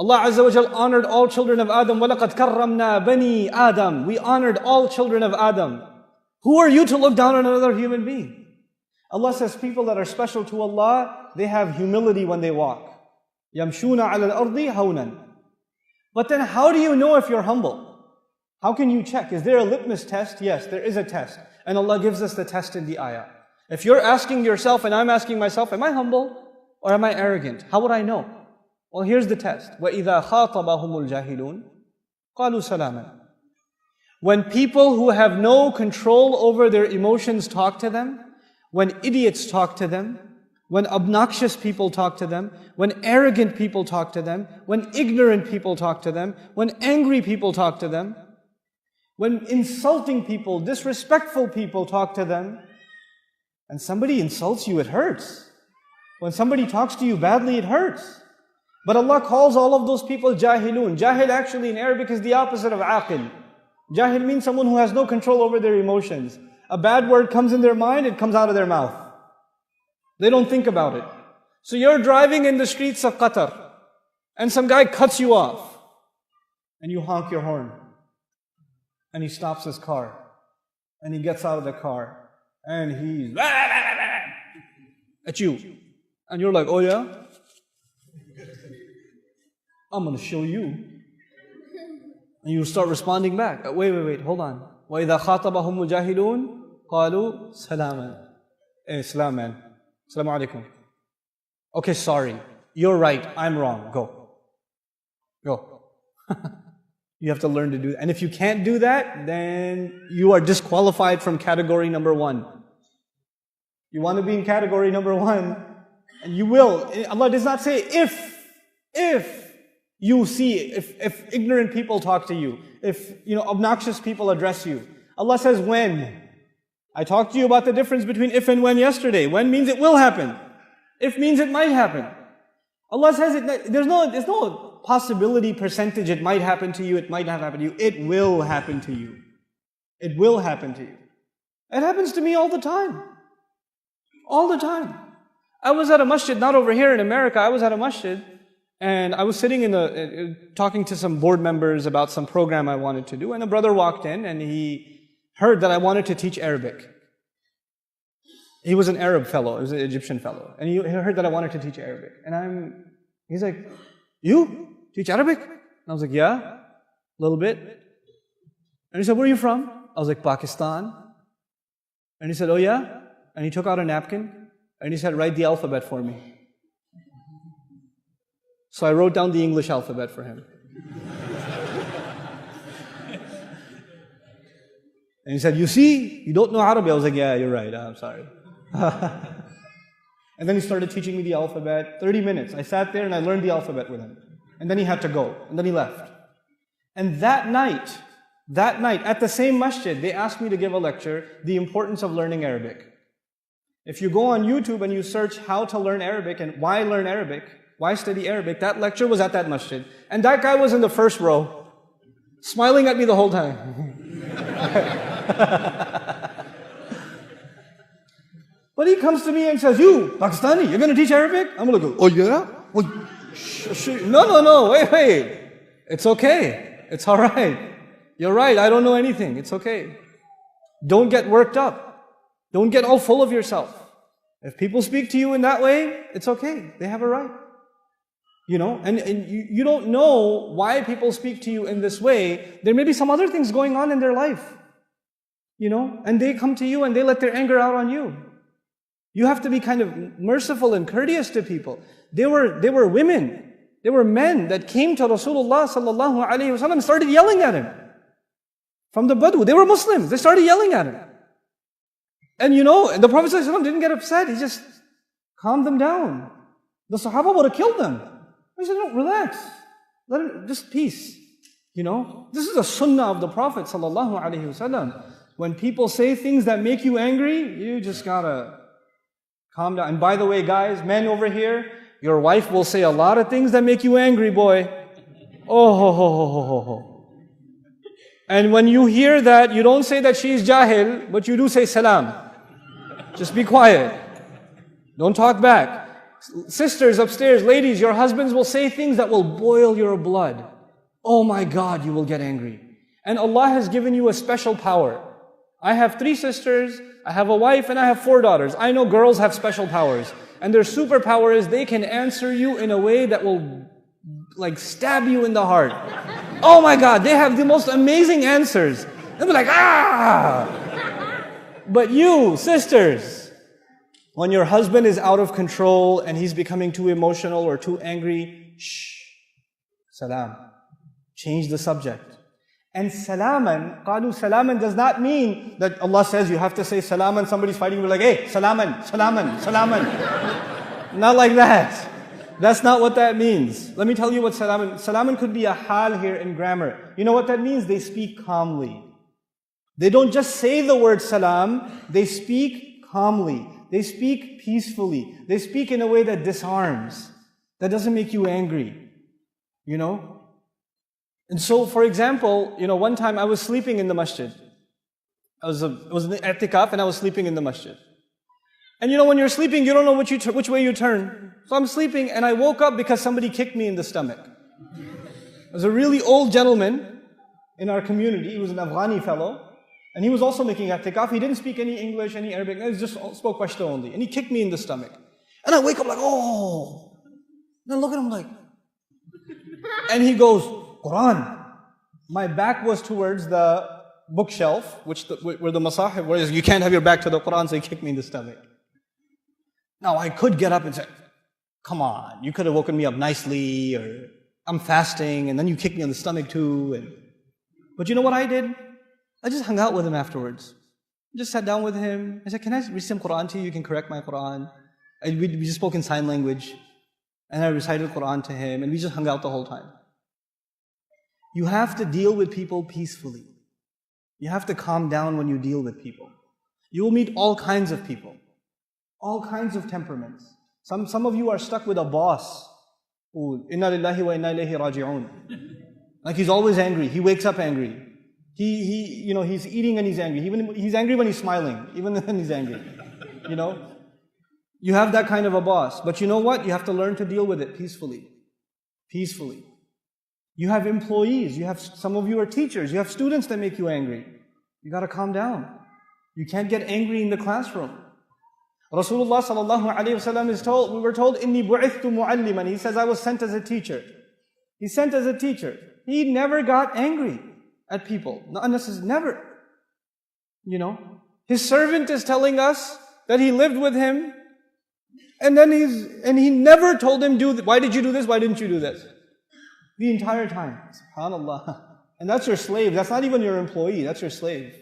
Allah Azza wa Jal honored all children of Adam. وَلَقَدْ كَرَّمْنَا بَنِي Adam. We honored all children of Adam. Who are you to look down on another human being? Allah says people that are special to Allah, they have humility when they walk. يَمْشُونَ عَلَى الْأَرْضِ هَوْنًا. But then how do you know if you're humble? How can you check? Is there a litmus test? Yes, there is a test. And Allah gives us the test in the ayah. If you're asking yourself and I'm asking myself, am I humble or am I arrogant? How would I know? Well, here's the test. وَإِذَا خَاطَبَهُمُ الْجَاهِلُونَ قَالُوا سَلَامًا. When people who have no control over their emotions talk to them, when idiots talk to them, when obnoxious people talk to them, when arrogant people talk to them, when ignorant people talk to them, when angry people talk to them, when insulting people, disrespectful people talk to them, and somebody insults you, it hurts. When somebody talks to you badly, it hurts. But Allah calls all of those people jahilun. Jahil actually in Arabic is the opposite of aqil. Jahil means someone who has no control over their emotions. A bad word comes in their mind, it comes out of their mouth. They don't think about it. So you're driving in the streets of Qatar, and some guy cuts you off, and you honk your horn. And he stops his car, and he gets out of the car, and he's at you. And you're like, oh yeah? I'm going to show you. And you start responding back. Wait, hold on. وَإِذَا خَاطَبَهُمُ الْجَاهِلُونَ قَالُوا سَلَامًا. Salam, man. Assalamu alaikum. Okay, sorry. You're right. I'm wrong. Go. You have to learn to do that. And if you can't do that, then you are disqualified from category number 1. You want to be in category number 1, and you will. Allah does not say if you see, if ignorant people talk to you, if obnoxious people address you. Allah says when. I talked to you about the difference between if and when yesterday. When means it will happen. If means it might happen. Allah says there's no possibility percentage it might happen to you, it might not happen to you. It will happen to you. It will happen to you. It happens to me all the time. All the time. I was at a masjid, not over here in America, I was at a masjid, and I was sitting talking to some board members about some program I wanted to do, and a brother walked in and he heard that I wanted to teach Arabic. He was an Arab fellow, he was an Egyptian fellow, and he heard that I wanted to teach Arabic. And he's like, you teach Arabic? And I was like, yeah, a little bit. And he said, where are you from? I was like, Pakistan. And he said, oh yeah? And he took out a napkin, and he said, write the alphabet for me. So I wrote down the English alphabet for him. And he said, you see, you don't know Arabic. I was like, yeah, you're right, I'm sorry. And then he started teaching me the alphabet, 30 minutes. I sat there and I learned the alphabet with him. And then he had to go, and then he left. And that night, at the same masjid, they asked me to give a lecture, the importance of learning Arabic. If you go on YouTube and you search how to learn Arabic and why learn Arabic, why study Arabic, that lecture was at that masjid. And that guy was in the first row, smiling at me the whole time. But he comes to me and says, you, Pakistani, you're going to teach Arabic? I'm going to go, oh yeah? No, wait. It's okay. It's all right. You're right, I don't know anything. It's okay. Don't get worked up. Don't get all full of yourself. If people speak to you in that way, it's okay. They have a right. And you don't know why people speak to you in this way. There may be some other things going on in their life. And they come to you and they let their anger out on you. You have to be kind of merciful and courteous to people. They were women. They were men that came to Rasulullah sallallahu alaihi wasallam and started yelling at him. From the Badu. They were Muslims. They started yelling at him. And the Prophet sallallahu alaihi wasallam didn't get upset. He just calmed them down. The Sahaba would have killed them. He said, no, relax. Let it, just peace. This is a sunnah of the Prophet sallallahu alaihi wasallam. When people say things that make you angry, you just gotta calm down. And by the way, guys, men over here, your wife will say a lot of things that make you angry, boy. Oh, ho, ho, ho, ho, ho, ho. And when you hear that, you don't say that she's jahil, but you do say salam. Just be quiet. Don't talk back. Sisters upstairs, ladies, your husbands will say things that will boil your blood. Oh my God, you will get angry. And Allah has given you a special power. I have 3 sisters, I have a wife, and I have 4 daughters. I know girls have special powers. And their superpower is they can answer you in a way that will like stab you in the heart. Oh my God, they have the most amazing answers. They'll be like, ah! But you, sisters, when your husband is out of control and he's becoming too emotional or too angry, shh, salam. Change the subject. And salaman, qalu salaman does not mean that Allah says you have to say salaman, somebody's fighting, we're like, hey, salaman, salaman, salaman. Not like that. That's not what that means. Let me tell you what salaman, salaman could be a hal here in grammar. You know what that means? They speak calmly. They don't just say the word salam, they speak calmly. They speak peacefully. They speak in a way that disarms, that doesn't make you angry. You know? And so, for example, one time I was sleeping in the masjid. It was in the i'tikaf and I was sleeping in the masjid. And when you're sleeping, you don't know which way you turn. So I'm sleeping and I woke up because somebody kicked me in the stomach. It was a really old gentleman in our community. He was an Afghani fellow. And he was also making i'tikaf. He didn't speak any English, any Arabic. He just spoke Pashto only. And he kicked me in the stomach. And I wake up like, oh. And I look at him like. And he goes, Quran. My back was towards the bookshelf, where the masahib, whereas you can't have your back to the Quran, so he kicked me in the stomach. Now I could get up and say, come on, you could have woken me up nicely, or I'm fasting, and then you kicked me in the stomach too. But you know what I did? I just hung out with him afterwards. I just sat down with him. I said, can I read some Quran to you? You can correct my Quran. We just spoke in sign language. And I recited Quran to him, and we just hung out the whole time. You have to deal with people peacefully. You have to calm down when you deal with people. You will meet all kinds of people. All kinds of temperaments. Some of you are stuck with a boss. Inna lillahi wa inna ilayhi raji'un. Like he's always angry. He wakes up angry. He's eating and he's angry. He's angry when he's smiling, even when he's angry. You have that kind of a boss. But you know what? You have to learn to deal with it peacefully. Peacefully. You have employees. Some of you are teachers. You have students that make you angry. You got to calm down. You can't get angry in the classroom. Rasulullah sallallahu alayhi wasallam we were told, Inni bu'ithtu mu'alliman. He says, I was sent as a teacher. He's sent as a teacher. He never got angry at people. Not unnecessarily, never. His servant is telling us that he lived with him, and he never told him, why did you do this? Why didn't you do this? The entire time. SubhanAllah. And that's your slave. That's not even your employee. That's your slave.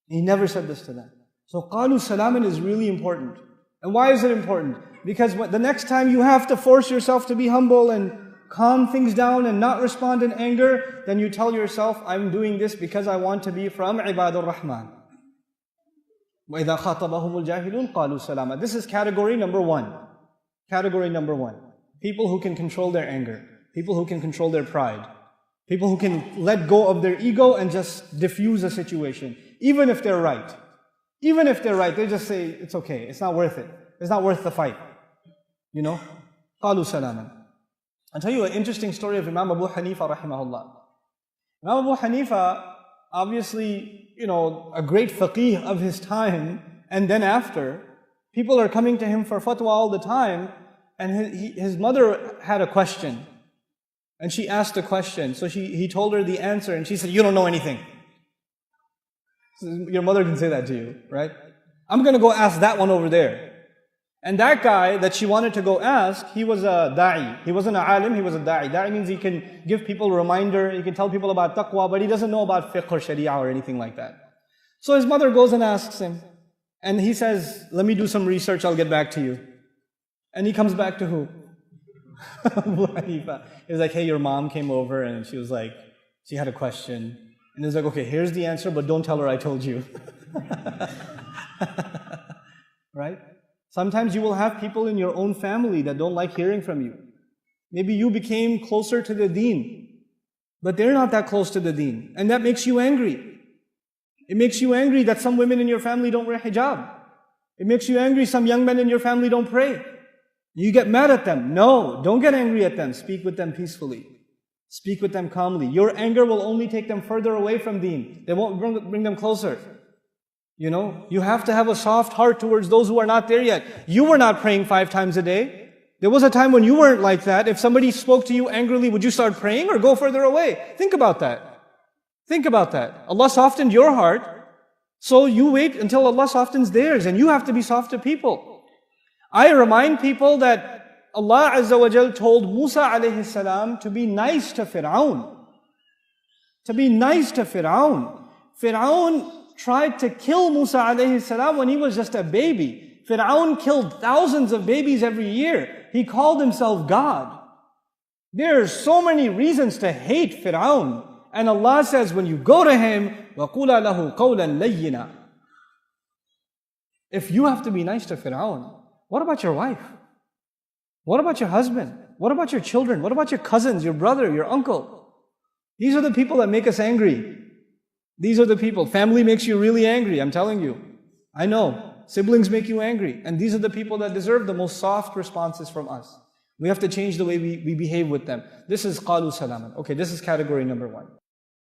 He never said this to them. So qalu salaman is really important. And why is it important? Because the next time you have to force yourself to be humble and calm things down and not respond in anger, then you tell yourself, I'm doing this because I want to be from Ibadur Rahman. وَإِذَا خَاطَبَهُمُ الْجَاهِلُونَ قَالُوا سَلَامًا. This is category number 1. Category number 1. People who can control their anger. People who can control their pride. People who can let go of their ego and just diffuse a situation. Even if they're right. Even if they're right, they just say, it's okay, it's not worth it. It's not worth the fight. قَالُوا سَلَامًا. I'll tell you an interesting story of Imam Abu Hanifa rahimahullah. Imam Abu Hanifa, obviously, a great faqih of his time, and then after, people are coming to him for fatwa all the time, and his mother had a question. And she asked a question, so he told her the answer, and she said, you don't know anything. Your mother can say that to you, right? I'm going to go ask that one over there. And that guy that she wanted to go ask, he was a da'i. He wasn't an alim, he was a da'i. Da'i means he can give people a reminder, he can tell people about taqwa, but he doesn't know about fiqh or sharia or anything like that. So his mother goes and asks him. And he says, let me do some research, I'll get back to you. And he comes back to who? Abu Hanifa. He was like, hey, your mom came over and she was like, she had a question. And he's like, okay, here's the answer, but don't tell her I told you. Right? Sometimes you will have people in your own family that don't like hearing from you. Maybe you became closer to the deen, but they're not that close to the deen. And that makes you angry. It makes you angry that some women in your family don't wear hijab. It makes you angry some young men in your family don't pray. You get mad at them. No, don't get angry at them. Speak with them peacefully. Speak with them calmly. Your anger will only take them further away from deen. They won't bring them closer. You have to have a soft heart towards those who are not there yet. You were not praying 5 times a day. There was a time when you weren't like that. If somebody spoke to you angrily, would you start praying or go further away? Think about that. Think about that. Allah softened your heart, so you wait until Allah softens theirs, and you have to be soft to people. I remind people that Allah Azza wa Jal told Musa alayhi salam to be nice to Fir'aun. To be nice to Fir'aun. Fir'aun tried to kill Musa alayhi salam when he was just a baby. Fir'aun killed thousands of babies every year. He called himself God. There are so many reasons to hate Fir'aun. And Allah says, when you go to him, وَقُولَ لَهُ قَوْلًا لَيِّنًا. If you have to be nice to Fir'aun, what about your wife? What about your husband? What about your children? What about your cousins, your brother, your uncle? These are the people that make us angry. These are the people. Family makes you really angry, I'm telling you. I know. Siblings make you angry. And these are the people that deserve the most soft responses from us. We have to change the way we behave with them. This is qalu salaman. Okay, this is category number 1.